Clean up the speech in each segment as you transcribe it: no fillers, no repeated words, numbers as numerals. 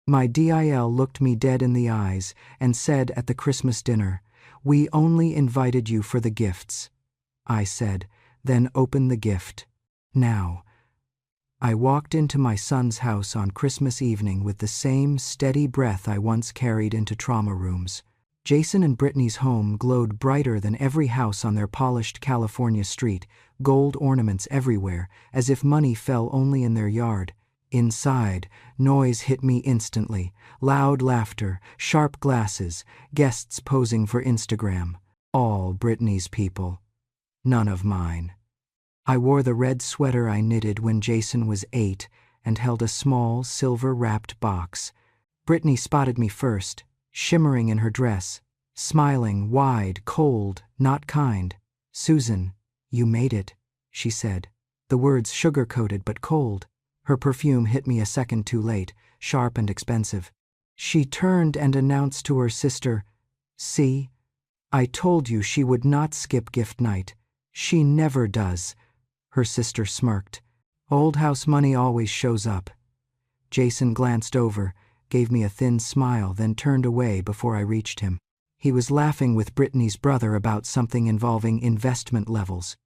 My DIL looked me dead in the eyes and said at the Christmas dinner, "We only invited you for the gifts." I said, "Then open the gift. Now." I walked into my son's house on Christmas evening with the same steady breath I once carried into trauma rooms. Jason and Brittany's home glowed brighter than every house on their polished California street, gold ornaments everywhere, as if money fell only in their yard. Inside, noise hit me instantly. Loud laughter, sharp glasses, guests posing for Instagram. All Brittany's people. None of mine. I wore the red sweater I knitted when Jason was 8 and held a small, silver-wrapped box. Brittany spotted me first, shimmering in her dress, smiling, wide, cold, not kind. "Susan, you made it," she said. The words sugar-coated but cold. Her perfume hit me a second too late, sharp and expensive. She turned and announced to her sister, "See, I told you she would not skip gift night. She never does." Her sister smirked. "Old house money always shows up." Jason glanced over, gave me a thin smile, then turned away before I reached him. He was laughing with Brittany's brother about something involving investment levels.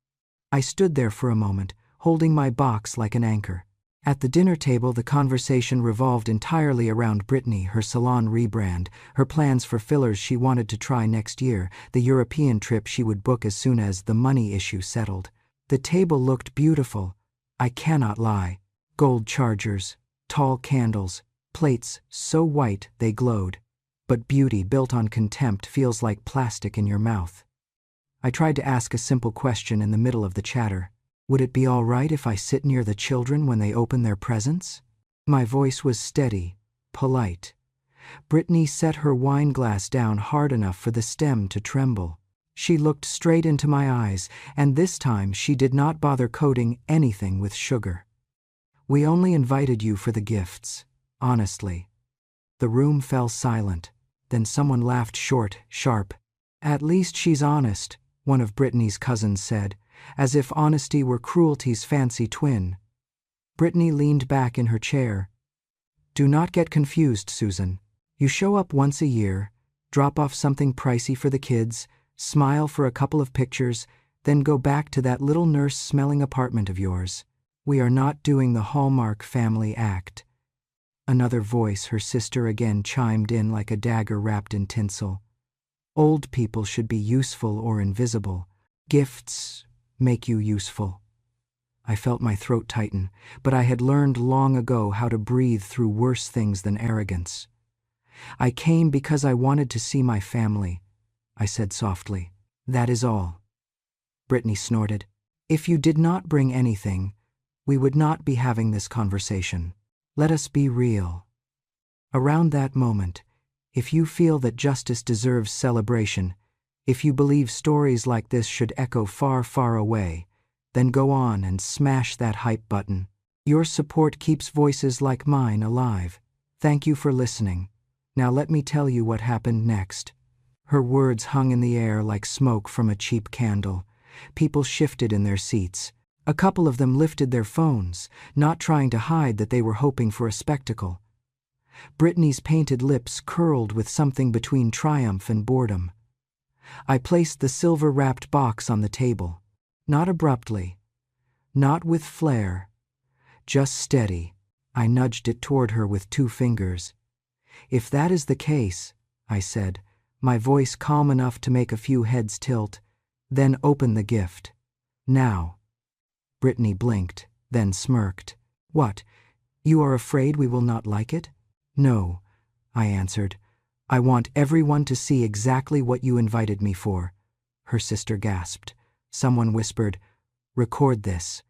I stood there for a moment, holding my box like an anchor. At the dinner table, the conversation revolved entirely around Brittany, her salon rebrand, her plans for fillers she wanted to try next year, the European trip she would book as soon as the money issue settled. The table looked beautiful, I cannot lie. Gold chargers, tall candles, plates so white they glowed. But beauty built on contempt feels like plastic in your mouth. I tried to ask a simple question in the middle of the chatter. Would it be all right if I sit near the children when they open their presents? My voice was steady, polite. Brittany set her wine glass down hard enough for the stem to tremble. She looked straight into my eyes, and this time she did not bother coating anything with sugar. "We only invited you for the gifts, honestly." The room fell silent. Then someone laughed short, sharp. "At least she's honest," one of Brittany's cousins said, as if honesty were cruelty's fancy twin. Brittany leaned back in her chair. "Do not get confused, Susan. You show up once a year, drop off something pricey for the kids, smile for a couple of pictures, then go back to that little nurse-smelling apartment of yours. We are not doing the Hallmark family act." Another voice, her sister again, chimed in like a dagger wrapped in tinsel. "Old people should be useful or invisible. Gifts make you useful." I felt my throat tighten, but I had learned long ago how to breathe through worse things than arrogance. "I came because I wanted to see my family," I said softly. "That is all." Brittany snorted. "If you did not bring anything, we would not be having this conversation. Let us be real." Around that moment, if you feel that justice deserves celebration, if you believe stories like this should echo far, far away, then go on and smash that hype button. Your support keeps voices like mine alive. Thank you for listening. Now let me tell you what happened next. Her words hung in the air like smoke from a cheap candle. People shifted in their seats. A couple of them lifted their phones, not trying to hide that they were hoping for a spectacle. Brittany's painted lips curled with something between triumph and boredom. I placed the silver-wrapped box on the table. Not abruptly, not with flair, just steady. I nudged it toward her with 2 fingers. "If that is the case," I said, my voice calm enough to make a few heads tilt, "then open the gift. Now." Brittany blinked, then smirked. "What, you are afraid we will not like it?" "No," I answered. "I want everyone to see exactly what you invited me for." Her sister gasped. Someone whispered, "Record this."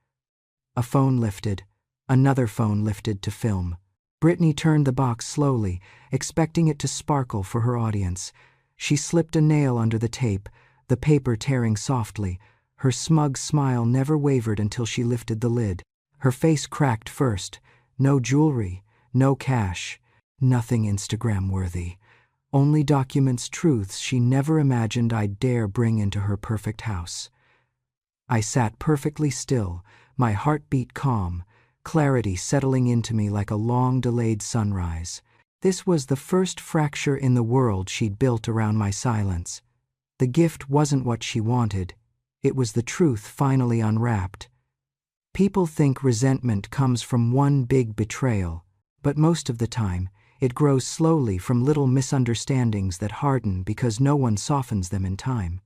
A phone lifted. Another phone lifted to film. Brittany turned the box slowly, expecting it to sparkle for her audience. She slipped a nail under the tape, the paper tearing softly. Her smug smile never wavered until she lifted the lid. Her face cracked first. No jewelry, no cash, nothing Instagram-worthy. Only documents, truths she never imagined I'd dare bring into her perfect house. I sat perfectly still, my heartbeat calm, clarity settling into me like a long-delayed sunrise. This was the first fracture in the world she'd built around my silence. The gift wasn't what she wanted. It was the truth finally unwrapped. People think resentment comes from one big betrayal, but most of the time, it grows slowly from little misunderstandings that harden because no one softens them in time.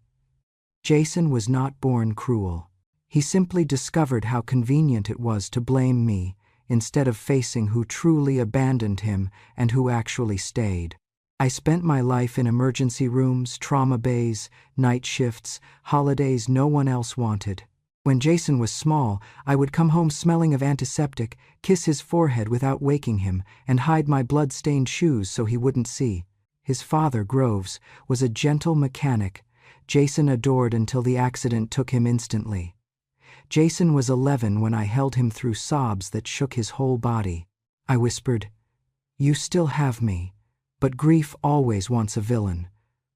Jason was not born cruel. He simply discovered how convenient it was to blame me instead of facing who truly abandoned him and who actually stayed. I spent my life in emergency rooms, trauma bays, night shifts, holidays no one else wanted. When Jason was small, I would come home smelling of antiseptic, kiss his forehead without waking him, and hide my blood-stained shoes so he wouldn't see. His father, Groves, was a gentle mechanic Jason adored until the accident took him instantly. Jason was 11 when I held him through sobs that shook his whole body. I whispered, "You still have me, but grief always wants a villain."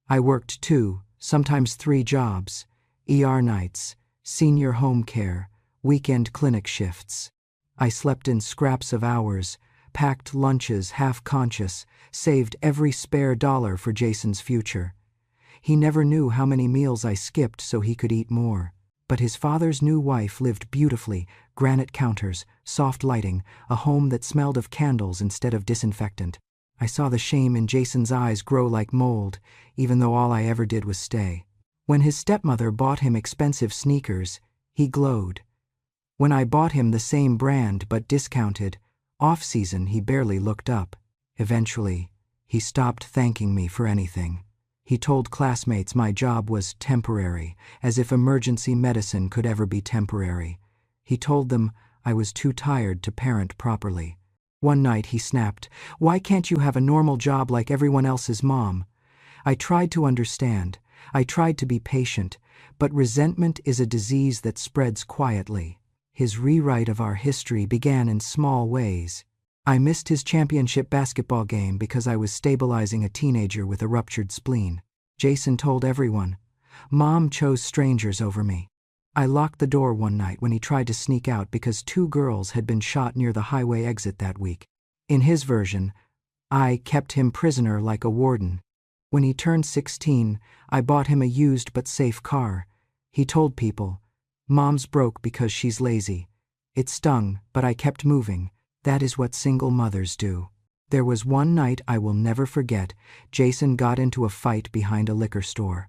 I worked 2, sometimes 3 jobs, ER nights, senior home care, weekend clinic shifts. I slept in scraps of hours, packed lunches half-conscious, saved every spare dollar for Jason's future. He never knew how many meals I skipped so he could eat more. But his father's new wife lived beautifully, granite counters, soft lighting, a home that smelled of candles instead of disinfectant. I saw the shame in Jason's eyes grow like mold, even though all I ever did was stay. When his stepmother bought him expensive sneakers, he glowed. When I bought him the same brand but discounted, off-season he barely looked up. Eventually, he stopped thanking me for anything. He told classmates my job was temporary, as if emergency medicine could ever be temporary. He told them I was too tired to parent properly. One night he snapped, "Why can't you have a normal job like everyone else's mom?" I tried to understand. I tried to be patient, but resentment is a disease that spreads quietly. His rewrite of our history began in small ways. I missed his championship basketball game because I was stabilizing a teenager with a ruptured spleen. Jason told everyone. Mom chose strangers over me. I locked the door one night when he tried to sneak out because 2 girls had been shot near the highway exit that week. In his version, I kept him prisoner like a warden. When he turned 16, I bought him a used but safe car. He told people, "Mom's broke because she's lazy." It stung, but I kept moving. That is what single mothers do. There was one night I will never forget. Jason got into a fight behind a liquor store.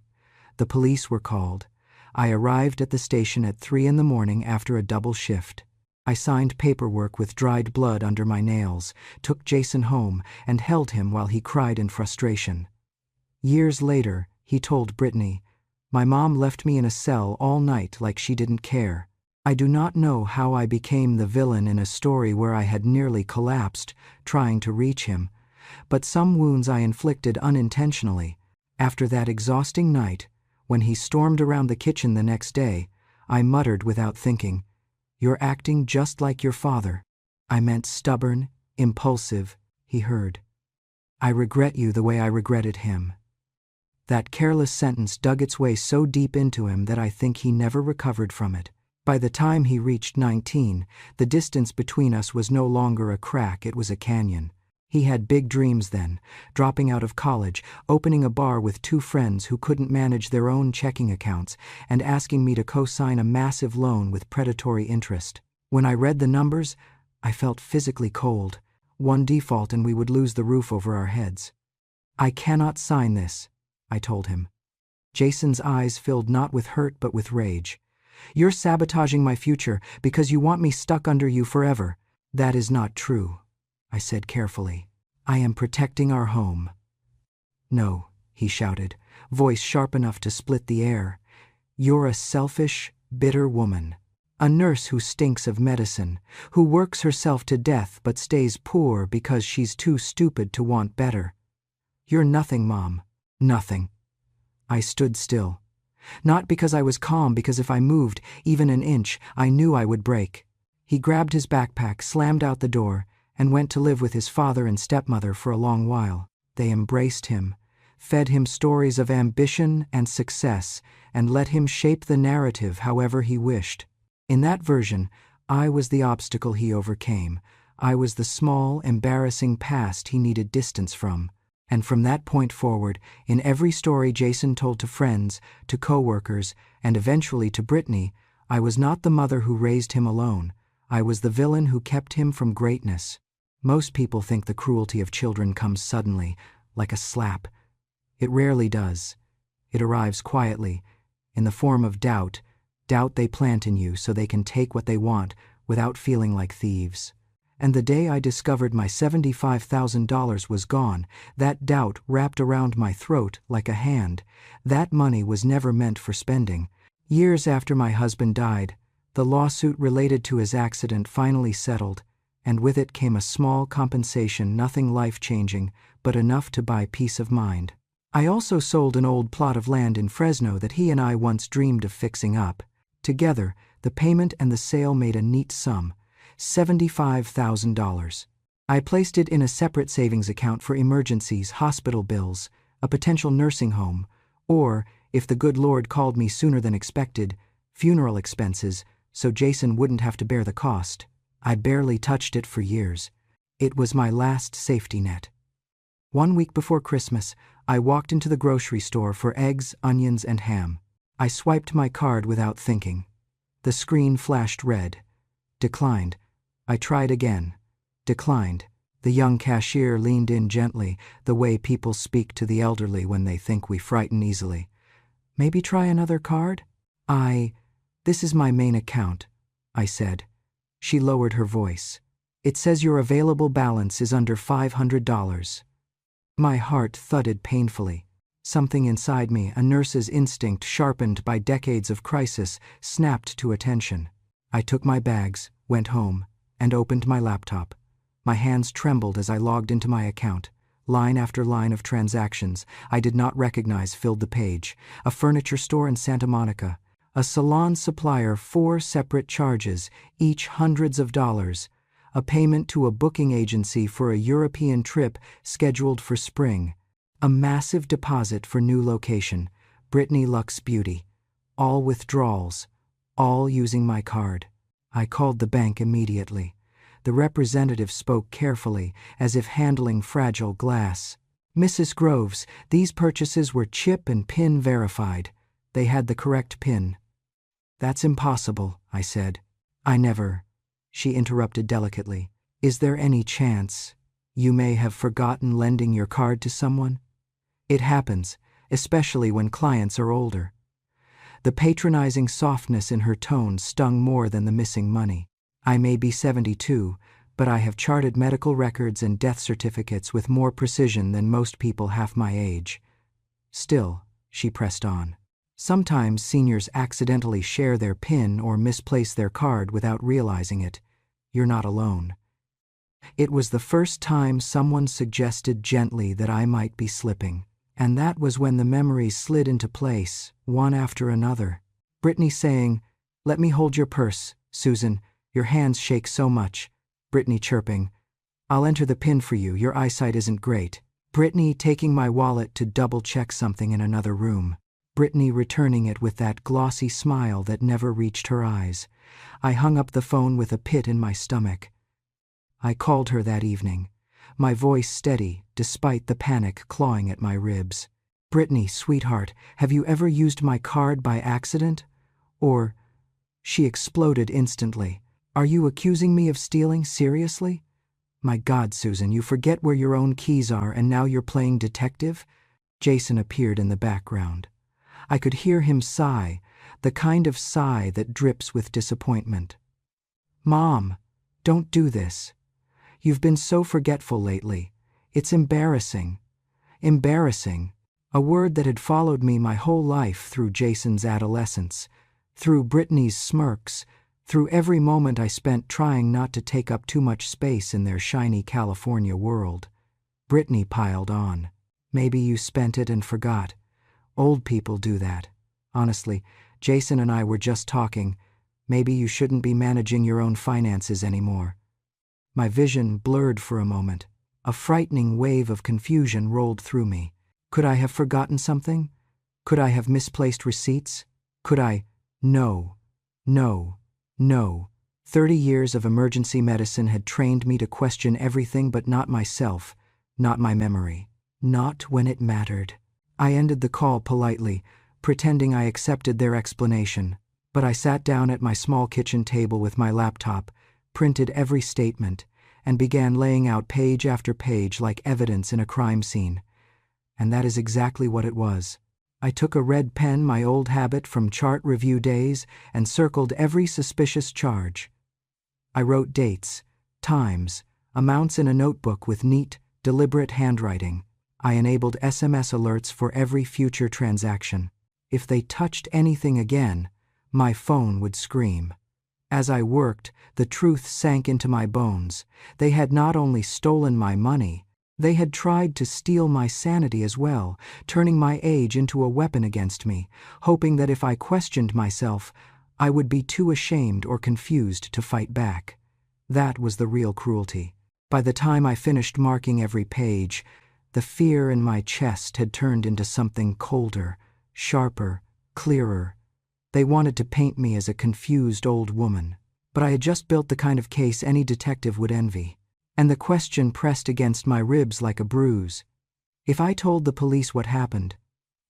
The police were called. I arrived at the station at 3 in the morning after a double shift. I signed paperwork with dried blood under my nails, took Jason home, and held him while he cried in frustration. Years later, he told Brittany, "My mom left me in a cell all night like she didn't care." I do not know how I became the villain in a story where I had nearly collapsed, trying to reach him, but some wounds I inflicted unintentionally. After that exhausting night, when he stormed around the kitchen the next day, I muttered without thinking, "You're acting just like your father." I meant stubborn, impulsive, he heard. "I regret you the way I regretted him." That careless sentence dug its way so deep into him that I think he never recovered from it. By the time he reached 19, the distance between us was no longer a crack, it was a canyon. He had big dreams then, dropping out of college, opening a bar with 2 friends who couldn't manage their own checking accounts, and asking me to co-sign a massive loan with predatory interest. When I read the numbers, I felt physically cold. 1 default and we would lose the roof over our heads. "I cannot sign this," I told him. Jason's eyes filled not with hurt but with rage. "You're sabotaging my future because you want me stuck under you forever." "That is not true," I said carefully. "I am protecting our home." "No," he shouted, voice sharp enough to split the air. "You're a selfish, bitter woman. A nurse who stinks of medicine, who works herself to death but stays poor because she's too stupid to want better. You're nothing, Mom. Nothing." I stood still. Not because I was calm, because if I moved, even an inch, I knew I would break. He grabbed his backpack, slammed out the door, and went to live with his father and stepmother for a long while. They embraced him, fed him stories of ambition and success, and let him shape the narrative however he wished. In that version, I was the obstacle he overcame. I was the small, embarrassing past he needed distance from. And from that point forward, in every story Jason told to friends, to coworkers, and eventually to Brittany, I was not the mother who raised him alone. I was the villain who kept him from greatness. Most people think the cruelty of children comes suddenly, like a slap. It rarely does. It arrives quietly, in the form of doubt they plant in you so they can take what they want without feeling like thieves. And the day I discovered my $75,000 was gone, that doubt wrapped around my throat like a hand. That money was never meant for spending. Years after my husband died, the lawsuit related to his accident finally settled, and with it came a small compensation, nothing life-changing, but enough to buy peace of mind. I also sold an old plot of land in Fresno that he and I once dreamed of fixing up. Together, the payment and the sale made a neat sum, $75,000. I placed it in a separate savings account for emergencies, hospital bills, a potential nursing home, or, if the good Lord called me sooner than expected, funeral expenses, so Jason wouldn't have to bear the cost. I barely touched it for years. It was my last safety net. 1 week before Christmas, I walked into the grocery store for eggs, onions, and ham. I swiped my card without thinking. The screen flashed red. Declined. I tried again. Declined. The young cashier leaned in gently, the way people speak to the elderly when they think we frighten easily. Maybe try another card? This is my main account, I said. She lowered her voice. It says your available balance is under $500. My heart thudded painfully. Something inside me, a nurse's instinct sharpened by decades of crisis, snapped to attention. I took my bags, went home, and opened my laptop. My hands trembled as I logged into my account. Line after line of transactions I did not recognize filled the page. A furniture store in Santa Monica. A salon supplier, 4 separate charges, each hundreds of dollars. A payment to a booking agency for a European trip scheduled for spring. A massive deposit for new location, Brittany Lux Beauty. All withdrawals, all using my card. I called the bank immediately. The representative spoke carefully, as if handling fragile glass. Mrs. Groves, these purchases were chip and PIN verified. They had the correct PIN. That's impossible, I said. I never. She interrupted delicately. Is there any chance you may have forgotten lending your card to someone? It happens, especially when clients are older. The patronizing softness in her tone stung more than the missing money. I may be 72, but I have charted medical records and death certificates with more precision than most people half my age. Still, she pressed on. Sometimes seniors accidentally share their PIN or misplace their card without realizing it. You're not alone. It was the first time someone suggested gently that I might be slipping, and that was when the memories slid into place, one after another. Brittany saying, "Let me hold your purse, Susan. Your hands shake so much." Brittany chirping, "I'll enter the PIN for you, your eyesight isn't great." Brittany taking my wallet to double-check something in another room. Brittany returning it with that glossy smile that never reached her eyes. I hung up the phone with a pit in my stomach. I called her that evening, my voice steady despite the panic clawing at my ribs. "Brittany, sweetheart, have you ever used my card by accident? Or—" She exploded instantly. "Are you accusing me of stealing, seriously? My God, Susan, you forget where your own keys are and now you're playing detective?" Jason appeared in the background. I could hear him sigh, the kind of sigh that drips with disappointment. "Mom, don't do this. You've been so forgetful lately. It's embarrassing. Embarrassing." A word that had followed me my whole life through Jason's adolescence, through Brittany's smirks, through every moment I spent trying not to take up too much space in their shiny California world. Brittany piled on. "Maybe you spent it and forgot. Old people do that. Honestly, Jason and I were just talking. Maybe you shouldn't be managing your own finances anymore." My vision blurred for a moment. A frightening wave of confusion rolled through me. Could I have forgotten something? Could I have misplaced receipts? Could I— No, no, no. 30 years of emergency medicine had trained me to question everything but not myself, not my memory, not when it mattered. I ended the call politely, pretending I accepted their explanation, but I sat down at my small kitchen table with my laptop, printed every statement, and began laying out page after page like evidence in a crime scene. And that is exactly what it was. I took a red pen, my old habit from chart review days, and circled every suspicious charge. I wrote dates, times, amounts in a notebook with neat, deliberate handwriting. I enabled SMS alerts for every future transaction. If they touched anything again, my phone would scream. As I worked, the truth sank into my bones. They had not only stolen my money, they had tried to steal my sanity as well, turning my age into a weapon against me, hoping that if I questioned myself, I would be too ashamed or confused to fight back. That was the real cruelty. By the time I finished marking every page, the fear in my chest had turned into something colder, sharper, clearer. They wanted to paint me as a confused old woman, but I had just built the kind of case any detective would envy. And the question pressed against my ribs like a bruise. If I told the police what happened,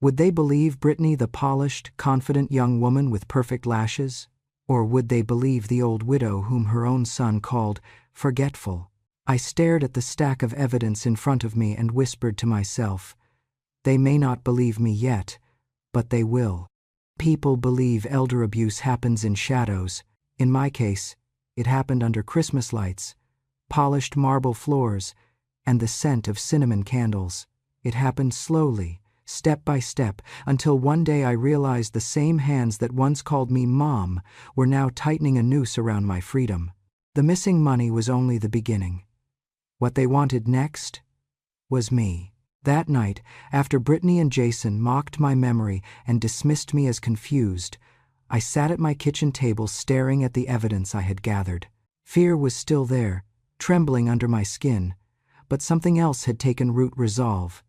would they believe Brittany the polished, confident young woman with perfect lashes? Or would they believe the old widow whom her own son called forgetful? I stared at the stack of evidence in front of me and whispered to myself, they may not believe me yet, but they will. People believe elder abuse happens in shadows. In my case, it happened under Christmas lights, polished marble floors, and the scent of cinnamon candles. It happened slowly, step by step, until one day I realized the same hands that once called me Mom were now tightening a noose around my freedom. The missing money was only the beginning. What they wanted next was me. That night, after Brittany and Jason mocked my memory and dismissed me as confused, I sat at my kitchen table staring at the evidence I had gathered. Fear was still there, trembling under my skin, but something else had taken root: resolve.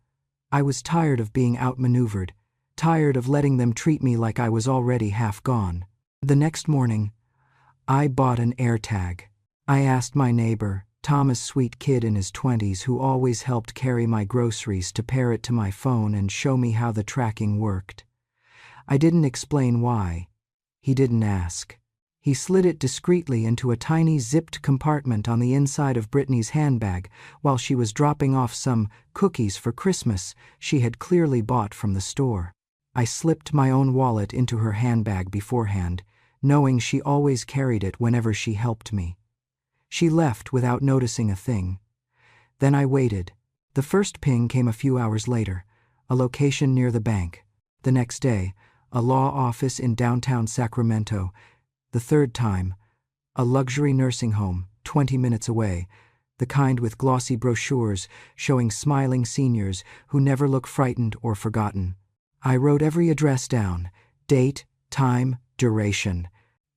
I was tired of being outmaneuvered, tired of letting them treat me like I was already half gone. The next morning, I bought an AirTag. I asked my neighbor, Thomas, sweet kid in his 20s who always helped carry my groceries, to pair it to my phone and show me how the tracking worked. I didn't explain why. He didn't ask. He slid it discreetly into a tiny zipped compartment on the inside of Brittany's handbag while she was dropping off some cookies for Christmas she had clearly bought from the store. I slipped my own wallet into her handbag beforehand, knowing she always carried it whenever she helped me. She left without noticing a thing. Then I waited. The first ping came a few hours later, a location near the bank. The next day, a law office in downtown Sacramento. The third time, a luxury nursing home 20 minutes away, the kind with glossy brochures showing smiling seniors who never look frightened or forgotten. I wrote every address down, date, time, duration.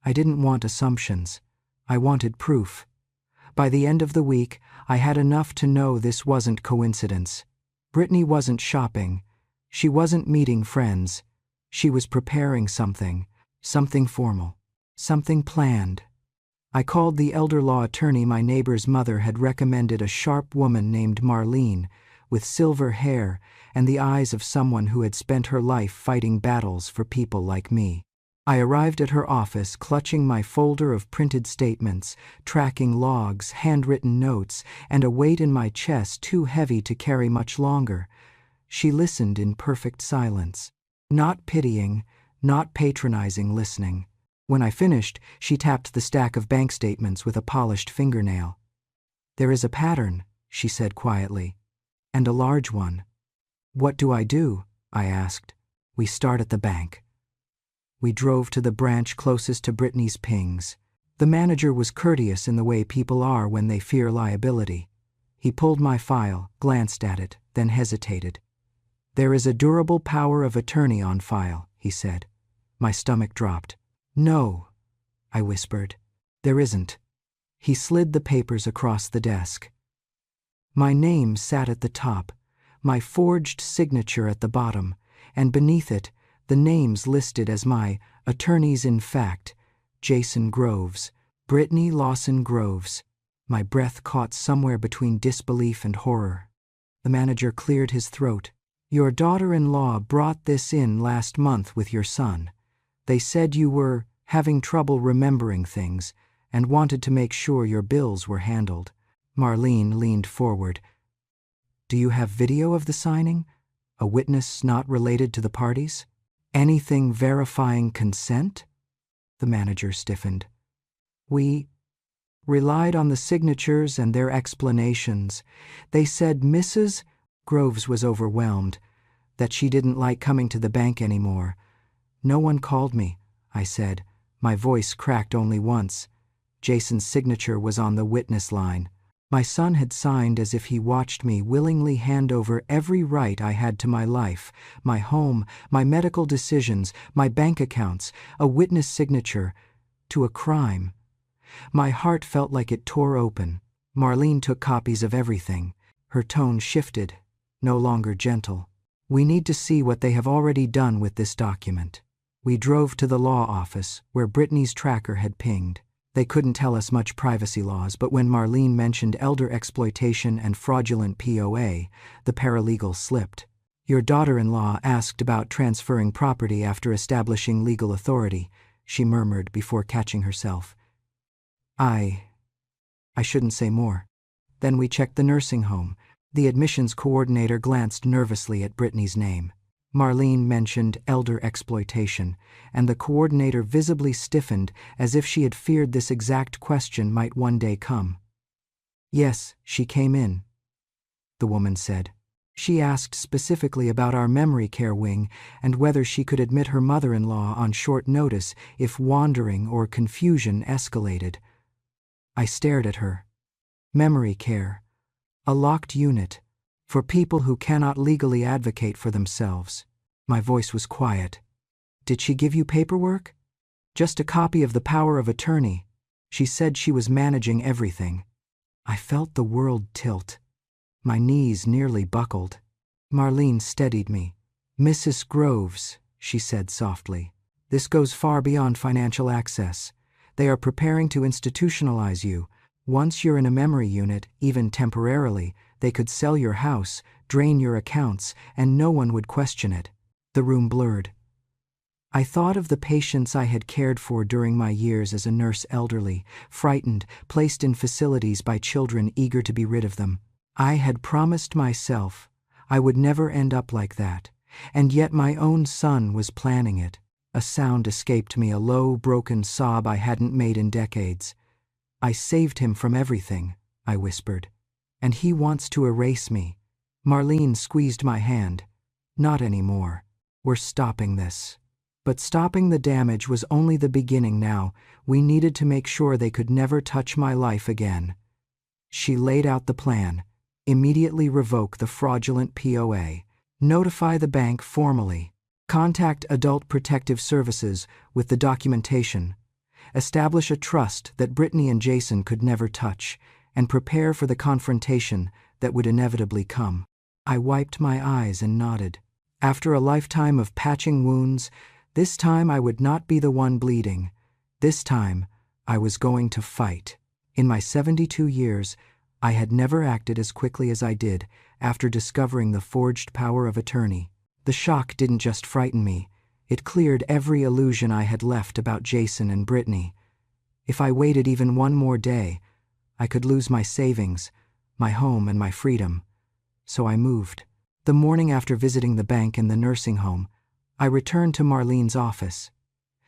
I didn't want assumptions. I wanted proof. By the end of the week, I had enough to know this wasn't coincidence. Brittany wasn't shopping. She wasn't meeting friends. She was preparing something formal. Something planned. I called the elder law attorney my neighbor's mother had recommended, a sharp woman named Marlene, with silver hair and the eyes of someone who had spent her life fighting battles for people like me. I arrived at her office clutching my folder of printed statements, tracking logs, handwritten notes, and a weight in my chest too heavy to carry much longer. She listened in perfect silence. Not pitying, not patronizing listening. When I finished, she tapped the stack of bank statements with a polished fingernail. "There is a pattern," she said quietly, "and a large one." "What do I do?" I asked. "We start at the bank." We drove to the branch closest to Brittany's pings. The manager was courteous in the way people are when they fear liability. He pulled my file, glanced at it, then hesitated. "There is a durable power of attorney on file," he said. My stomach dropped. "No," I whispered. "There isn't." He slid the papers across the desk. My name sat at the top, my forged signature at the bottom, and beneath it, the names listed as my attorneys in fact, Jason Groves, Brittany Lawson Groves. My breath caught somewhere between disbelief and horror. The manager cleared his throat. Your daughter-in-law brought this in last month with your son. They said you were having trouble remembering things and wanted to make sure your bills were handled. Marlene leaned forward. Do you have video of the signing? A witness not related to the parties? Anything verifying consent? The manager stiffened. We relied on the signatures and their explanations. They said Mrs. Groves was overwhelmed, that she didn't like coming to the bank anymore. No one called me, I said. My voice cracked only once. Jason's signature was on the witness line. My son had signed as if he watched me willingly hand over every right I had to my life, my home, my medical decisions, my bank accounts, a witness signature, to a crime. My heart felt like it tore open. Marlene took copies of everything. Her tone shifted, no longer gentle. We need to see what they have already done with this document. We drove to the law office, where Brittany's tracker had pinged. They couldn't tell us much privacy laws, but when Marlene mentioned elder exploitation and fraudulent POA, the paralegal slipped. Your daughter-in-law asked about transferring property after establishing legal authority, she murmured before catching herself. I shouldn't say more. Then we checked the nursing home. The admissions coordinator glanced nervously at Brittany's name. Marlene mentioned elder exploitation, and the coordinator visibly stiffened as if she had feared this exact question might one day come. Yes, she came in, the woman said. She asked specifically about our memory care wing and whether she could admit her mother-in-law on short notice if wandering or confusion escalated. I stared at her. Memory care. A locked unit. For people who cannot legally advocate for themselves. My voice was quiet. Did she give you paperwork? Just a copy of the power of attorney. She said she was managing everything. I felt the world tilt. My knees nearly buckled. Marlene steadied me. Mrs. Groves, she said softly. This goes far beyond financial access. They are preparing to institutionalize you. Once you're in a memory unit, even temporarily, they could sell your house, drain your accounts, and no one would question it. The room blurred. I thought of the patients I had cared for during my years as a nurse, elderly, frightened, placed in facilities by children eager to be rid of them. I had promised myself I would never end up like that, and yet my own son was planning it. A sound escaped me, a low, broken sob I hadn't made in decades. I saved him from everything, I whispered. And he wants to erase me. Marlene squeezed my hand. Not anymore. We're stopping this. But stopping the damage was only the beginning now. We needed to make sure they could never touch my life again. She laid out the plan. Immediately revoke the fraudulent POA. Notify the bank formally. Contact Adult Protective Services with the documentation. Establish a trust that Brittany and Jason could never touch, and prepare for the confrontation that would inevitably come. I wiped my eyes and nodded. After a lifetime of patching wounds, this time I would not be the one bleeding. This time, I was going to fight. In my 72 years, I had never acted as quickly as I did after discovering the forged power of attorney. The shock didn't just frighten me, it cleared every illusion I had left about Jason and Brittany. If I waited even one more day, I could lose my savings, my home, and my freedom. So I moved. The morning after visiting the bank and the nursing home, I returned to Marlene's office.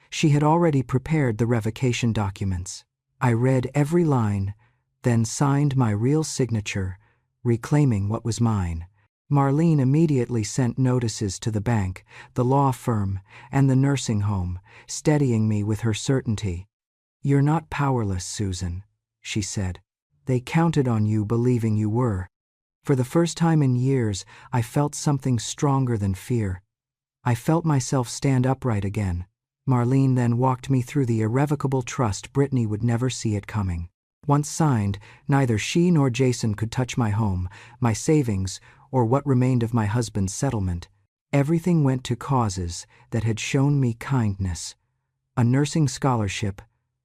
She had already prepared the revocation documents. I read every line, then signed my real signature, reclaiming what was mine. Marlene immediately sent notices to the bank, the law firm, and the nursing home, steadying me with her certainty. "You're not powerless, Susan," she said. "They counted on you believing you were." For the first time in years, I felt something stronger than fear. I felt myself stand upright again. Marlene then walked me through the irrevocable trust Brittany would never see it coming. Once signed, neither she nor Jason could touch my home, my savings, or what remained of my husband's settlement. Everything went to causes that had shown me kindness. A nursing scholarship,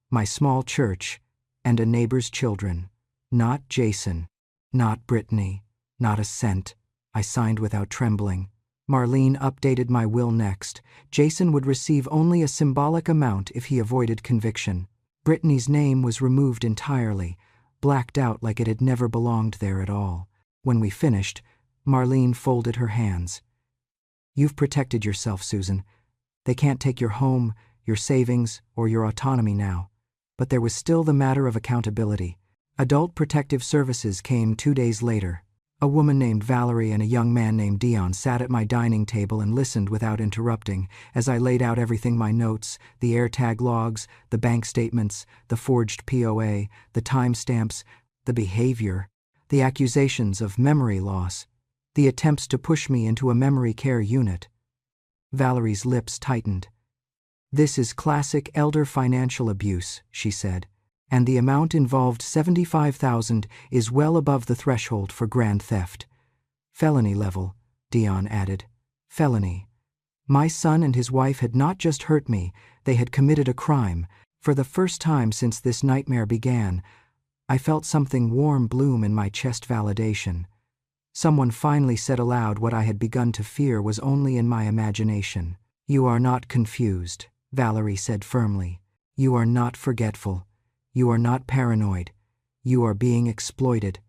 my small church, and a neighbor's children. Not Jason. Not Brittany. Not a cent. I signed without trembling. Marlene updated my will next. Jason would receive only a symbolic amount if he avoided conviction. Brittany's name was removed entirely, blacked out like it had never belonged there at all. When we finished, Marlene folded her hands. You've protected yourself, Susan. They can't take your home, your savings, or your autonomy now. But there was still the matter of accountability. Adult Protective Services came 2 days later. A woman named Valerie and a young man named Dion sat at my dining table and listened without interrupting as I laid out everything: my notes, the AirTag logs, the bank statements, the forged POA, the timestamps, the behavior, the accusations of memory loss, the attempts to push me into a memory care unit. Valerie's lips tightened. "This is classic elder financial abuse," she said. "And the amount involved, $75,000, is well above the threshold for grand theft. Felony level," Dion added. "Felony. My son and his wife had not just hurt me, they had committed a crime. For the first time since this nightmare began, I felt something warm bloom in my chest: validation. Someone finally said aloud what I had begun to fear was only in my imagination. "You are not confused," Valerie said firmly. "You are not forgetful. You are not paranoid. You are being exploited."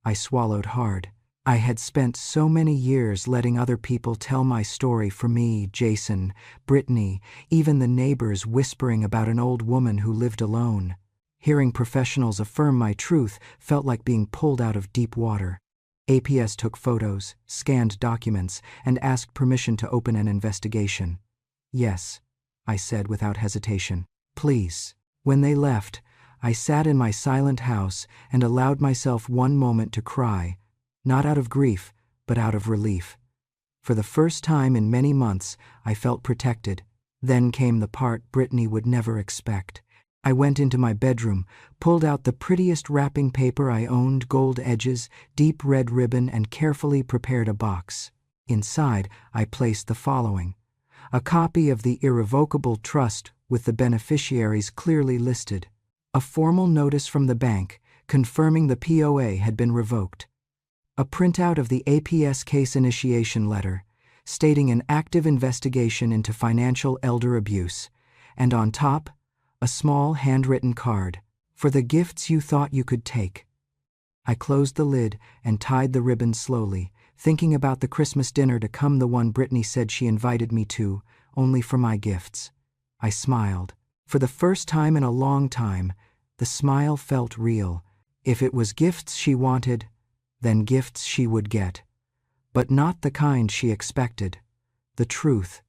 I swallowed hard. I had spent so many years letting other people tell my story for me, Jason, Brittany, even the neighbors whispering about an old woman who lived alone. Hearing professionals affirm my truth felt like being pulled out of deep water. APS took photos, scanned documents, and asked permission to open an investigation. "Yes," I said without hesitation. "Please." When they left, I sat in my silent house and allowed myself one moment to cry, not out of grief, but out of relief. For the first time in many months, I felt protected. Then came the part Brittany would never expect. I went into my bedroom, pulled out the prettiest wrapping paper I owned, gold edges, deep red ribbon, and carefully prepared a box. Inside, I placed the following: a copy of the irrevocable trust with the beneficiaries clearly listed, a formal notice from the bank confirming the POA had been revoked, a printout of the APS case initiation letter stating an active investigation into financial elder abuse, and on top, a small handwritten card: "For the gifts you thought you could take." I closed the lid and tied the ribbon slowly, thinking about the Christmas dinner to come, the one Brittany said she invited me to, only for my gifts. I smiled. For the first time in a long time, the smile felt real. If it was gifts she wanted, then gifts she would get. But not the kind she expected. The truth,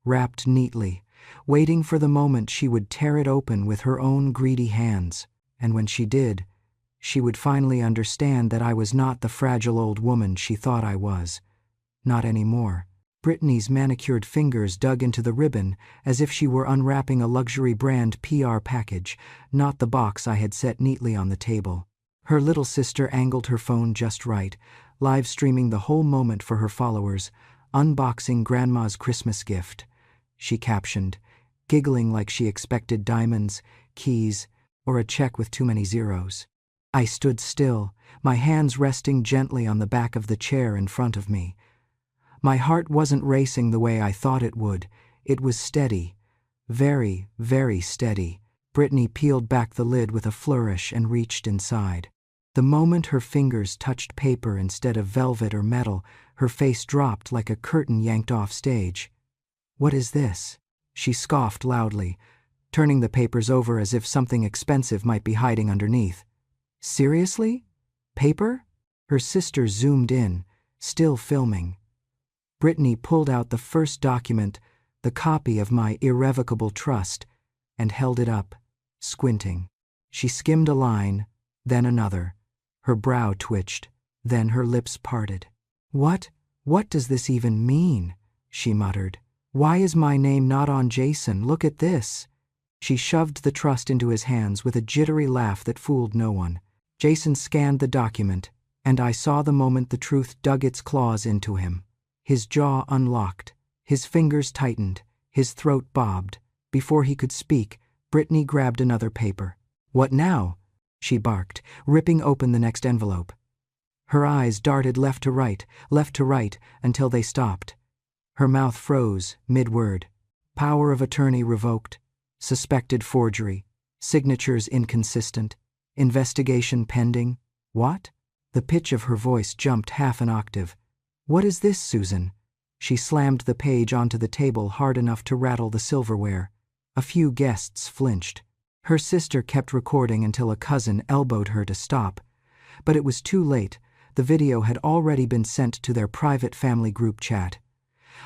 wrapped neatly, waiting for the moment she would tear it open with her own greedy hands. And when she did, she would finally understand that I was not the fragile old woman she thought I was. Not anymore. Brittany's manicured fingers dug into the ribbon as if she were unwrapping a luxury brand PR package, not the box I had set neatly on the table. Her little sister angled her phone just right, live streaming the whole moment for her followers, "Unboxing Grandma's Christmas gift," she captioned, giggling like she expected diamonds, keys, or a check with too many zeros. I stood still, my hands resting gently on the back of the chair in front of me. My heart wasn't racing the way I thought it would. It was steady. Very, very steady. Brittany peeled back the lid with a flourish and reached inside. The moment her fingers touched paper instead of velvet or metal, her face dropped like a curtain yanked off stage. "What is this?" she scoffed loudly, turning the papers over as if something expensive might be hiding underneath. "Seriously? Paper?" Her sister zoomed in, still filming. Brittany pulled out the first document, the copy of my irrevocable trust, and held it up, squinting. She skimmed a line, then another. Her brow twitched, then her lips parted. What does this even mean?" she muttered. "Why is my name not on Jason? Look at this." She shoved the trust into his hands with a jittery laugh that fooled no one. Jason scanned the document, and I saw the moment the truth dug its claws into him. His jaw unlocked, his fingers tightened, his throat bobbed. Before he could speak, Brittany grabbed another paper. "What now?" she barked, ripping open the next envelope. Her eyes darted left to right, until they stopped. Her mouth froze, mid-word. Power of attorney revoked. Suspected forgery. Signatures inconsistent. Investigation pending. What? The pitch of her voice jumped half an octave. What is this, Susan? She slammed the page onto the table hard enough to rattle the silverware. A few guests flinched. Her sister kept recording until a cousin elbowed her to stop. But it was too late. The video had already been sent to their private family group chat.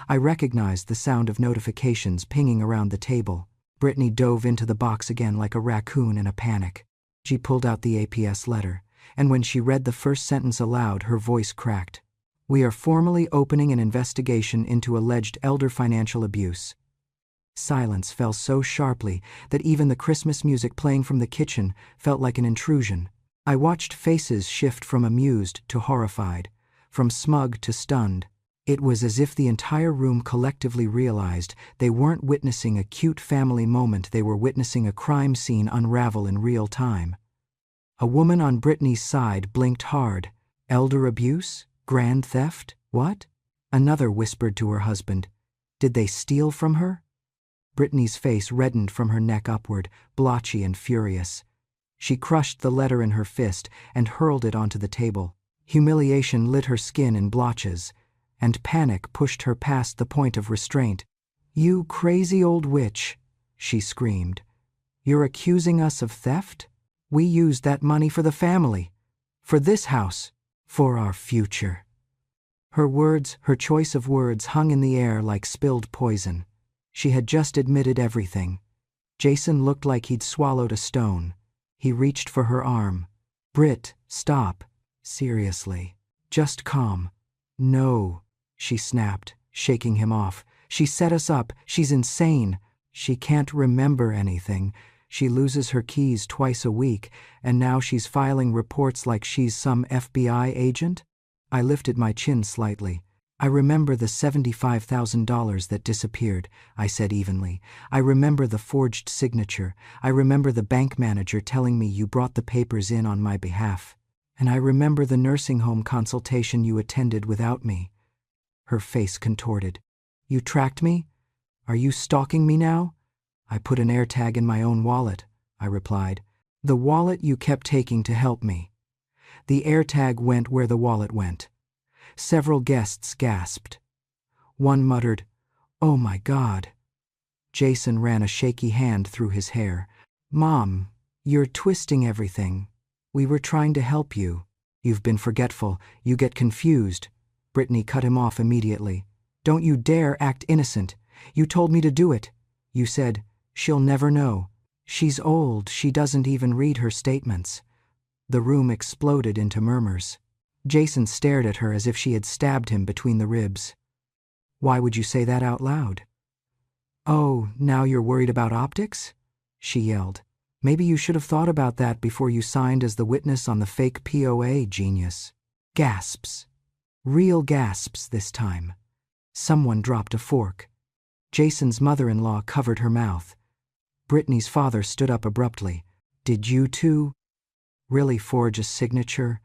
I recognized the sound of notifications pinging around the table. Brittany dove into the box again like a raccoon in a panic. She pulled out the APS letter, and when she read the first sentence aloud, her voice cracked. We are formally opening an investigation into alleged elder financial abuse. Silence fell so sharply that even the Christmas music playing from the kitchen felt like an intrusion. I watched faces shift from amused to horrified, from smug to stunned. It was as if the entire room collectively realized they weren't witnessing a cute family moment, they were witnessing a crime scene unravel in real time. A woman on Brittany's side blinked hard. Elder abuse? Grand theft? What? Another whispered to her husband. Did they steal from her? Brittany's face reddened from her neck upward, blotchy and furious. She crushed the letter in her fist and hurled it onto the table. Humiliation lit her skin in blotches, and panic pushed her past the point of restraint. You crazy old witch, she screamed. You're accusing us of theft? We used that money for the family, for this house, for our future. Her words, her choice of words, hung in the air like spilled poison. She had just admitted everything. Jason looked like he'd swallowed a stone. He reached for her arm. Britt, stop. Seriously. Just calm. No, she snapped, shaking him off. She set us up. She's insane. She can't remember anything. She loses her keys twice a week, and now she's filing reports like she's some FBI agent? I lifted my chin slightly. I remember the $75,000 that disappeared, I said evenly. I remember the forged signature. I remember the bank manager telling me you brought the papers in on my behalf. And I remember the nursing home consultation you attended without me. Her face contorted. You tracked me? Are you stalking me now? I put an AirTag in my own wallet, I replied. The wallet you kept taking to help me. The AirTag went where the wallet went. Several guests gasped. One muttered, "Oh my God." Jason ran a shaky hand through his hair. Mom, you're twisting everything. We were trying to help you. You've been forgetful. You get confused. Brittany cut him off immediately. Don't you dare act innocent. You told me to do it. You said, she'll never know. She's old. She doesn't even read her statements. The room exploded into murmurs. Jason stared at her as if she had stabbed him between the ribs. Why would you say that out loud? Oh, now you're worried about optics? She yelled. Maybe you should have thought about that before you signed as the witness on the fake POA, genius. Gasps. Real gasps this time. Someone dropped a fork. Jason's mother-in-law covered her mouth. Brittany's father stood up abruptly. Did you two really forge a signature?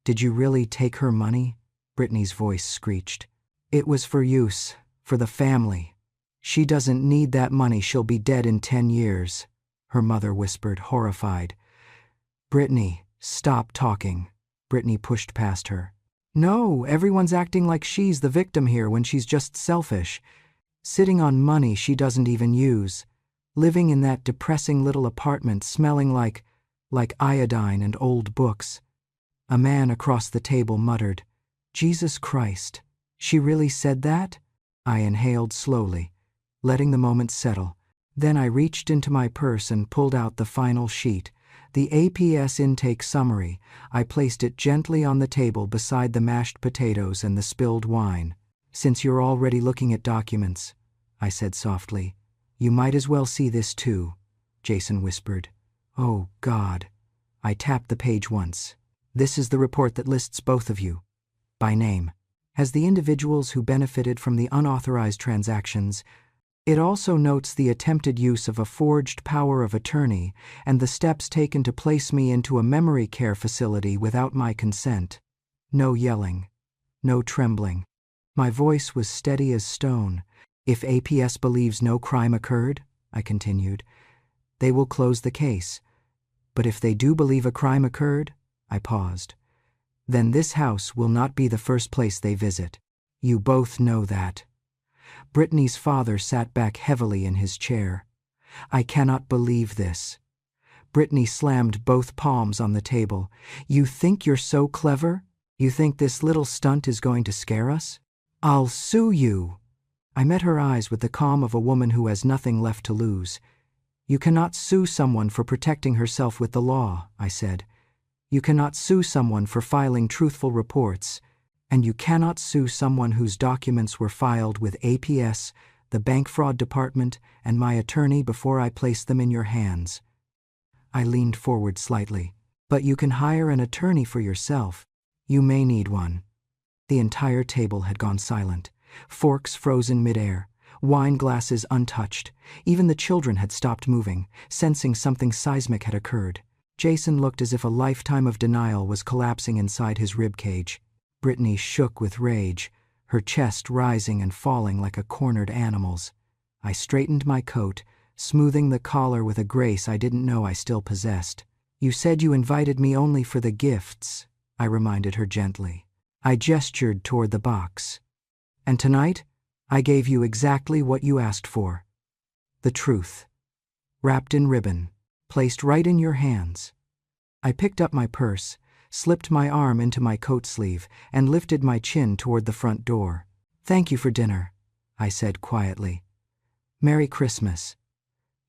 Did you really take her money? Brittany's voice screeched. It was for use, for the family. She doesn't need that money. She'll be dead in 10 years, her mother whispered, horrified. Brittany, stop talking. Brittany pushed past her. No, everyone's acting like she's the victim here when she's just selfish. Sitting on money she doesn't even use. Living in that depressing little apartment smelling like iodine and old books. A man across the table muttered, Jesus Christ, she really said that? I inhaled slowly, letting the moment settle. Then I reached into my purse and pulled out the final sheet, the APS intake summary. I placed it gently on the table beside the mashed potatoes and the spilled wine. Since you're already looking at documents, I said softly, you might as well see this too, Jason whispered. Oh, God. I tapped the page once. This is the report that lists both of you, by name, as the individuals who benefited from the unauthorized transactions. It also notes the attempted use of a forged power of attorney and the steps taken to place me into a memory care facility without my consent. No yelling. No trembling. My voice was steady as stone. If APS believes no crime occurred, I continued, they will close the case. But if they do believe a crime occurred, I paused, then this house will not be the first place they visit. You both know that. Brittany's father sat back heavily in his chair. I cannot believe this. Brittany slammed both palms on the table. You think you're so clever? You think this little stunt is going to scare us? I'll sue you. I met her eyes with the calm of a woman who has nothing left to lose. You cannot sue someone for protecting herself with the law, I said. You cannot sue someone for filing truthful reports, and you cannot sue someone whose documents were filed with APS, the bank fraud department, and my attorney before I placed them in your hands. I leaned forward slightly. But you can hire an attorney for yourself. You may need one. The entire table had gone silent, forks frozen midair, wine glasses untouched. Even the children had stopped moving, sensing something seismic had occurred. Jason looked as if a lifetime of denial was collapsing inside his ribcage. Brittany shook with rage, her chest rising and falling like a cornered animal's. I straightened my coat, smoothing the collar with a grace I didn't know I still possessed. You said you invited me only for the gifts, I reminded her gently. I gestured toward the box. And tonight, I gave you exactly what you asked for. The truth. Wrapped in ribbon, placed right in your hands. I picked up my purse, slipped my arm into my coat sleeve, and lifted my chin toward the front door. Thank you for dinner, I said quietly. Merry Christmas.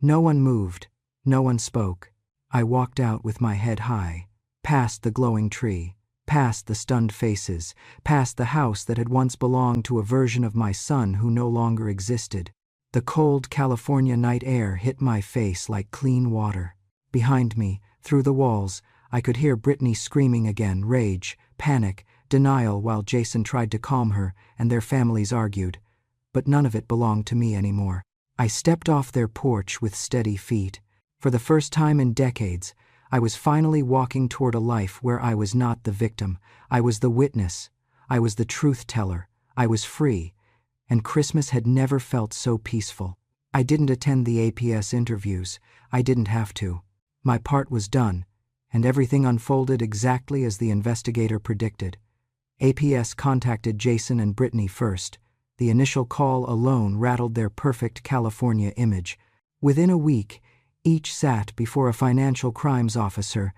No one moved, no one spoke. I walked out with my head high, past the glowing tree, past the stunned faces, past the house that had once belonged to a version of my son who no longer existed. The cold California night air hit my face like clean water. Behind me, through the walls, I could hear Brittany screaming again, rage, panic, denial, while Jason tried to calm her and their families argued. But none of it belonged to me anymore. I stepped off their porch with steady feet. For the first time in decades, I was finally walking toward a life where I was not the victim. I was the witness. I was the truth teller. I was free. And Christmas had never felt so peaceful. I didn't attend the APS interviews. I didn't have to. My part was done, and everything unfolded exactly as the investigator predicted. APS contacted Jason and Brittany first. The initial call alone rattled their perfect California image. Within a week, each sat before a financial crimes officer,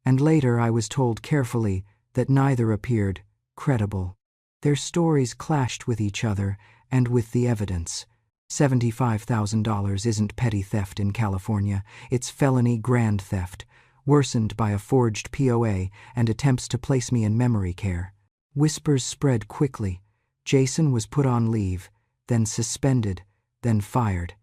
and later I was told carefully that neither appeared credible. Their stories clashed with each other and with the evidence. $75,000 isn't petty theft in California, it's felony grand theft, worsened by a forged POA and attempts to place me in memory care. Whispers spread quickly. Jason was put on leave, then suspended, then fired.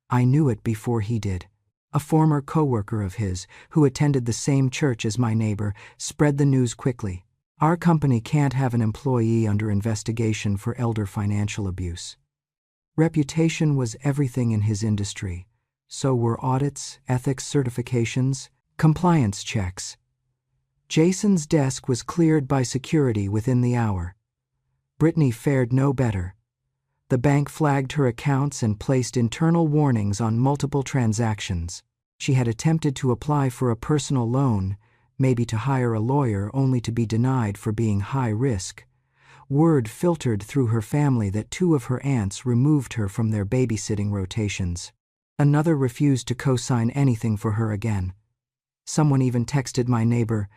I knew it before he did. A former coworker of his, who attended the same church as my neighbor, spread the news quickly. Our company can't have an employee under investigation for elder financial abuse. Reputation was everything in his industry. So were audits, ethics certifications, compliance checks. Jason's desk was cleared by security within the hour. Brittany fared no better. The bank flagged her accounts and placed internal warnings on multiple transactions. She had attempted to apply for a personal loan, maybe to hire a lawyer, only to be denied for being high risk. Word filtered through her family that 2 of her aunts removed her from their babysitting rotations. Another refused to co-sign anything for her again. Someone even texted my neighbor,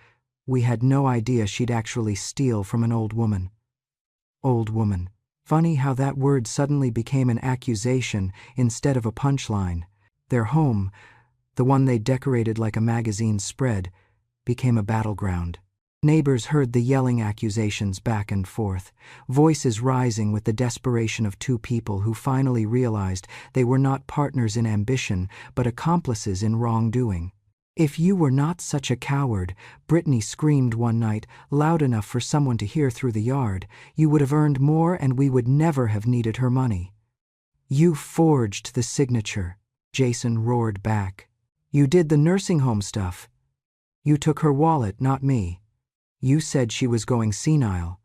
"We had no idea she'd actually steal from an old woman." Old woman. Funny how that word suddenly became an accusation instead of a punchline. Their home, the one they decorated like a magazine spread, became a battleground. Neighbors heard the yelling accusations back and forth, voices rising with the desperation of 2 people who finally realized they were not partners in ambition, but accomplices in wrongdoing. "If you were not such a coward," Brittany screamed one night, loud enough for someone to hear through the yard, "you would have earned more and we would never have needed her money." You forged the signature, Jason roared back. You did the nursing home stuff. You took her wallet, not me. You said she was going senile.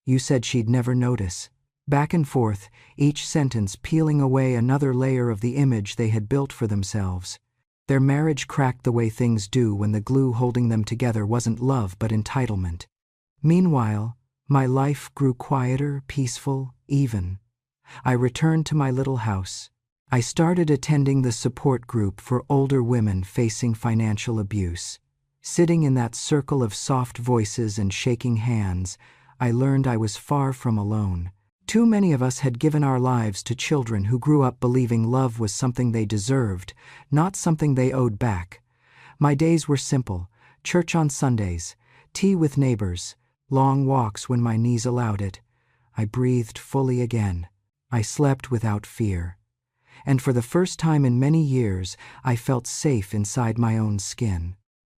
You said she'd never notice. Back and forth, each sentence peeling away another layer of the image they had built for themselves. Their marriage cracked the way things do when the glue holding them together wasn't love but entitlement. Meanwhile, my life grew quieter, peaceful, even. I returned to my little house. I started attending the support group for older women facing financial abuse. Sitting in that circle of soft voices and shaking hands, I learned I was far from alone. Too many of us had given our lives to children who grew up believing love was something they deserved, not something they owed back. My days were simple: church on Sundays, tea with neighbors, long walks when my knees allowed it. I breathed fully again. I slept without fear. And for the first time in many years, I felt safe inside my own skin.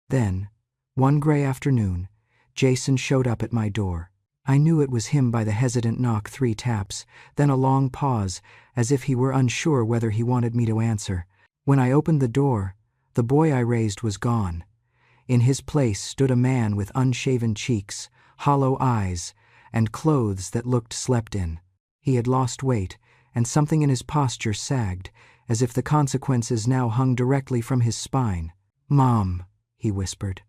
Then, one gray afternoon, Jason showed up at my door. I knew it was him by the hesitant knock 3 taps, then a long pause, as if he were unsure whether he wanted me to answer. When I opened the door, the boy I raised was gone. In his place stood a man with unshaven cheeks, hollow eyes, and clothes that looked slept in. He had lost weight, and something in his posture sagged, as if the consequences now hung directly from his spine. "Mom," he whispered.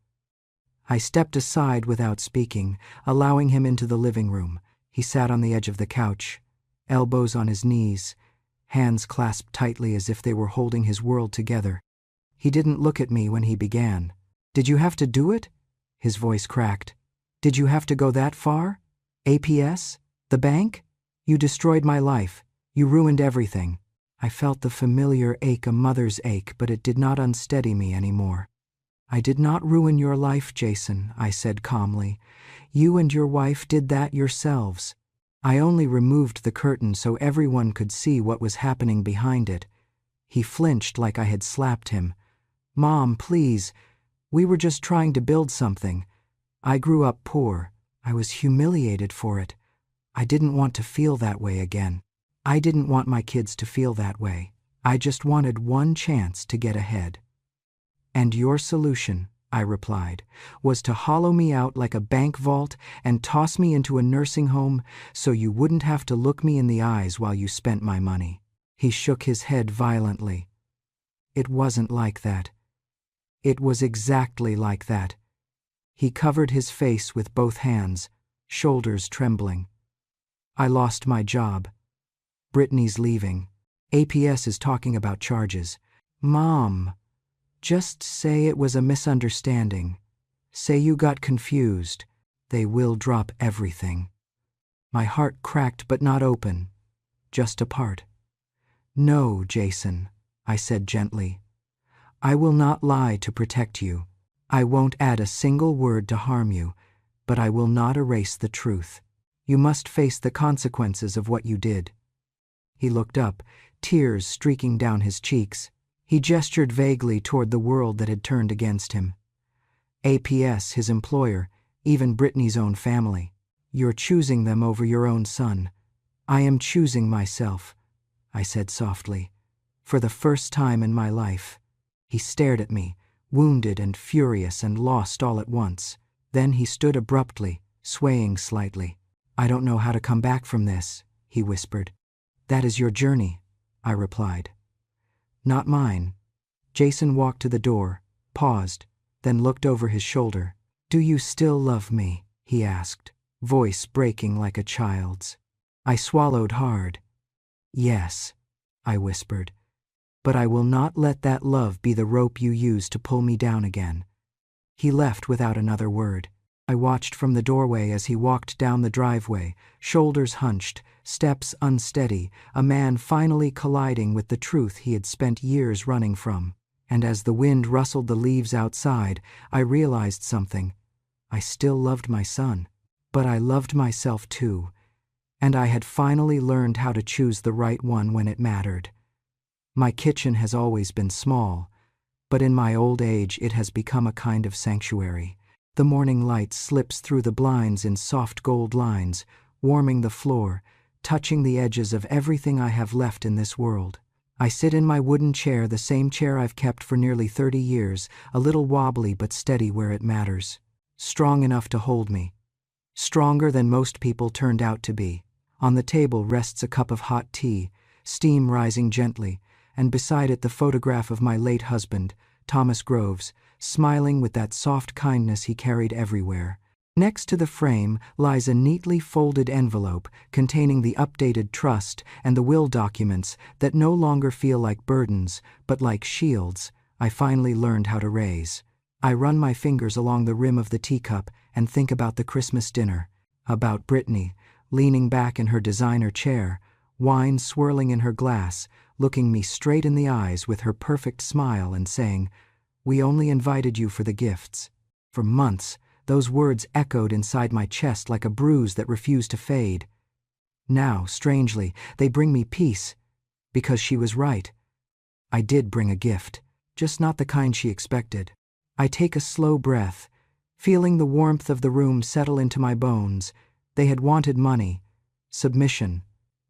I stepped aside without speaking, allowing him into the living room. He sat on the edge of the couch, elbows on his knees, hands clasped tightly as if they were holding his world together. He didn't look at me when he began. "Did you have to do it?" His voice cracked. "Did you have to go that far? APS? The bank? You destroyed my life. You ruined everything." I felt the familiar ache, a mother's ache, but it did not unsteady me anymore. "I did not ruin your life, Jason," I said calmly. "You and your wife did that yourselves. I only removed the curtain so everyone could see what was happening behind it." He flinched like I had slapped him. "Mom, please. We were just trying to build something. I grew up poor. I was humiliated for it. I didn't want to feel that way again. I didn't want my kids to feel that way. I just wanted one chance to get ahead." "And your solution," I replied, "was to hollow me out like a bank vault and toss me into a nursing home so you wouldn't have to look me in the eyes while you spent my money." He shook his head violently. "It wasn't like that. It was exactly like that." He covered his face with both hands, shoulders trembling. "I lost my job. Brittany's leaving. APS is talking about charges. Mom, just say it was a misunderstanding. Say you got confused. They will drop everything." My heart cracked but not open, just apart. "No, Jason," I said gently. "I will not lie to protect you. I won't add a single word to harm you, but I will not erase the truth. You must face the consequences of what you did." He looked up, tears streaking down his cheeks. He gestured vaguely toward the world that had turned against him. APS, his employer, even Brittany's own family. "You're choosing them over your own son. I am choosing myself," I said softly, "for the first time in my life." He stared at me, wounded and furious and lost all at once. Then he stood abruptly, swaying slightly. "I don't know how to come back from this," he whispered. "That is your journey," I replied. "Not mine." Jason walked to the door, paused, then looked over his shoulder. "Do you still love me?" he asked, voice breaking like a child's. I swallowed hard. "Yes," I whispered, "but I will not let that love be the rope you use to pull me down again." He left without another word. I watched from the doorway as he walked down the driveway, shoulders hunched, steps unsteady, a man finally colliding with the truth he had spent years running from. And as the wind rustled the leaves outside, I realized something. I still loved my son, but I loved myself too, and I had finally learned how to choose the right one when it mattered. My kitchen has always been small, but in my old age it has become a kind of sanctuary. The morning light slips through the blinds in soft gold lines, warming the floor, touching the edges of everything I have left in this world. I sit in my wooden chair, the same chair I've kept for nearly 30 years, a little wobbly but steady where it matters. Strong enough to hold me. Stronger than most people turned out to be. On the table rests a cup of hot tea, steam rising gently, and beside it the photograph of my late husband, Thomas Groves, smiling with that soft kindness he carried everywhere. Next to the frame lies a neatly folded envelope containing the updated trust and the will documents that no longer feel like burdens, but like shields I finally learned how to raise. I run my fingers along the rim of the teacup and think about the Christmas dinner, about Brittany, leaning back in her designer chair, wine swirling in her glass, looking me straight in the eyes with her perfect smile and saying, "We only invited you for the gifts." For months, those words echoed inside my chest like a bruise that refused to fade. Now, strangely, they bring me peace, because she was right. I did bring a gift, just not the kind she expected. I take a slow breath, feeling the warmth of the room settle into my bones. They had wanted money, submission,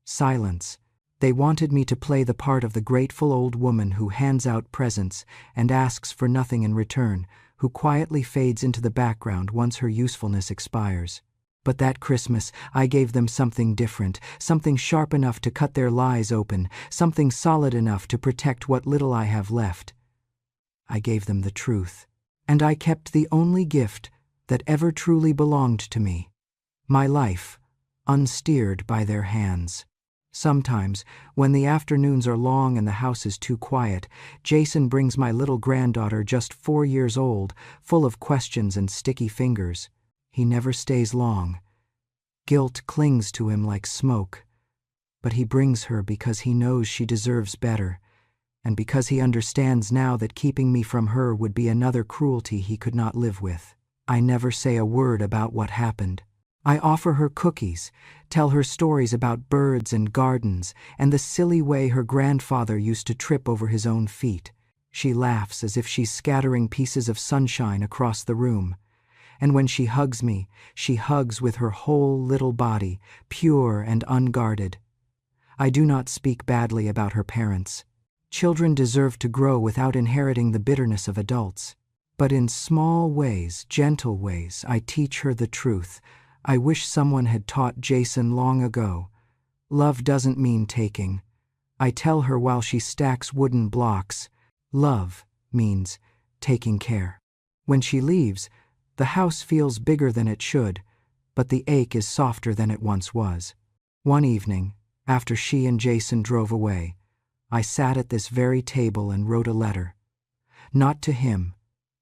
silence. They wanted me to play the part of the grateful old woman who hands out presents and asks for nothing in return, who quietly fades into the background once her usefulness expires. But that Christmas, I gave them something different, something sharp enough to cut their lies open, something solid enough to protect what little I have left. I gave them the truth. And I kept the only gift that ever truly belonged to me, my life, unsteered by their hands. Sometimes, when the afternoons are long and the house is too quiet, Jason brings my little granddaughter, just 4 years old, full of questions and sticky fingers. He never stays long. Guilt clings to him like smoke. But he brings her because he knows she deserves better, and because he understands now that keeping me from her would be another cruelty he could not live with. I never say a word about what happened. I offer her cookies, tell her stories about birds and gardens, and the silly way her grandfather used to trip over his own feet. She laughs as if she's scattering pieces of sunshine across the room. And when she hugs me, she hugs with her whole little body, pure and unguarded. I do not speak badly about her parents. Children deserve to grow without inheriting the bitterness of adults. But in small ways, gentle ways, I teach her the truth. I wish someone had taught Jason long ago. Love doesn't mean taking. I tell her while she stacks wooden blocks. Love means taking care. When she leaves, the house feels bigger than it should, but the ache is softer than it once was. One evening, after she and Jason drove away, I sat at this very table and wrote a letter. Not to him,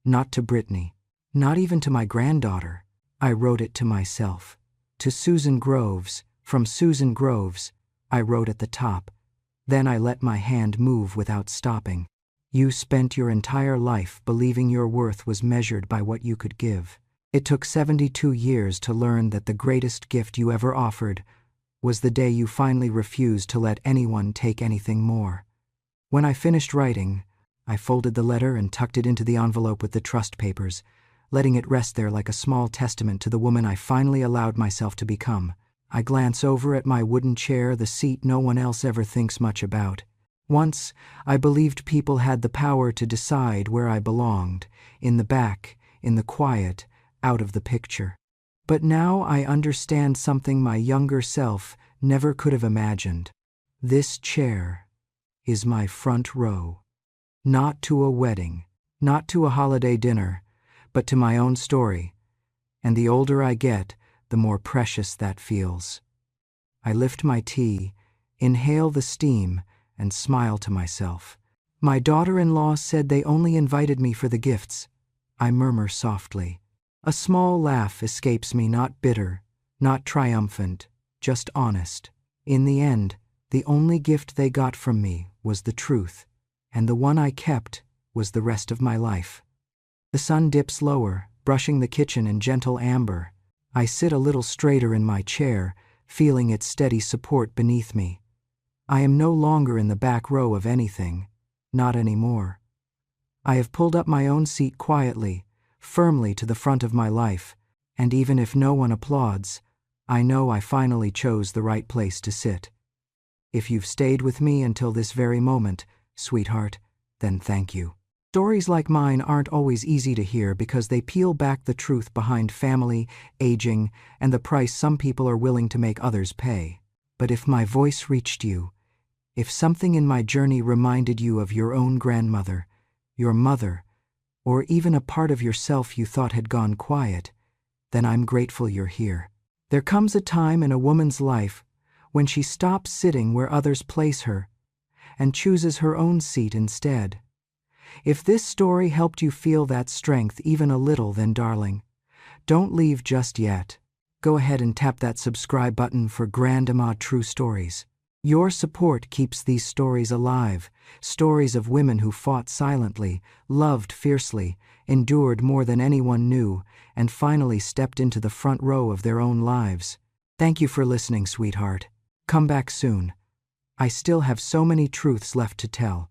not to Brittany, not even to my granddaughter. I wrote it to myself. To Susan Groves, from Susan Groves, I wrote at the top. Then I let my hand move without stopping. You spent your entire life believing your worth was measured by what you could give. It took 72 years to learn that the greatest gift you ever offered was the day you finally refused to let anyone take anything more. When I finished writing, I folded the letter and tucked it into the envelope with the trust papers, letting it rest there like a small testament to the woman I finally allowed myself to become. I glance over at my wooden chair, the seat no one else ever thinks much about. Once, I believed people had the power to decide where I belonged, in the back, in the quiet, out of the picture. But now I understand something my younger self never could have imagined. This chair is my front row. Not to a wedding, not to a holiday dinner, but to my own story, and the older I get, the more precious that feels. I lift my tea, inhale the steam, and smile to myself. My daughter-in-law said they only invited me for the gifts. I murmur softly. A small laugh escapes me, not bitter, not triumphant, just honest. In the end, the only gift they got from me was the truth, and the one I kept was the rest of my life. The sun dips lower, brushing the kitchen in gentle amber. I sit a little straighter in my chair, feeling its steady support beneath me. I am no longer in the back row of anything, not anymore. I have pulled up my own seat quietly, firmly to the front of my life, and even if no one applauds, I know I finally chose the right place to sit. If you've stayed with me until this very moment, sweetheart, then thank you. Stories like mine aren't always easy to hear because they peel back the truth behind family, aging, and the price some people are willing to make others pay. But if my voice reached you, if something in my journey reminded you of your own grandmother, your mother, or even a part of yourself you thought had gone quiet, then I'm grateful you're here. There comes a time in a woman's life when she stops sitting where others place her and chooses her own seat instead. If this story helped you feel that strength even a little, then darling, don't leave just yet. Go ahead and tap that subscribe button for Grandma True Stories. Your support keeps these stories alive, stories of women who fought silently, loved fiercely, endured more than anyone knew, and finally stepped into the front row of their own lives. Thank you for listening, sweetheart. Come back soon. I still have so many truths left to tell.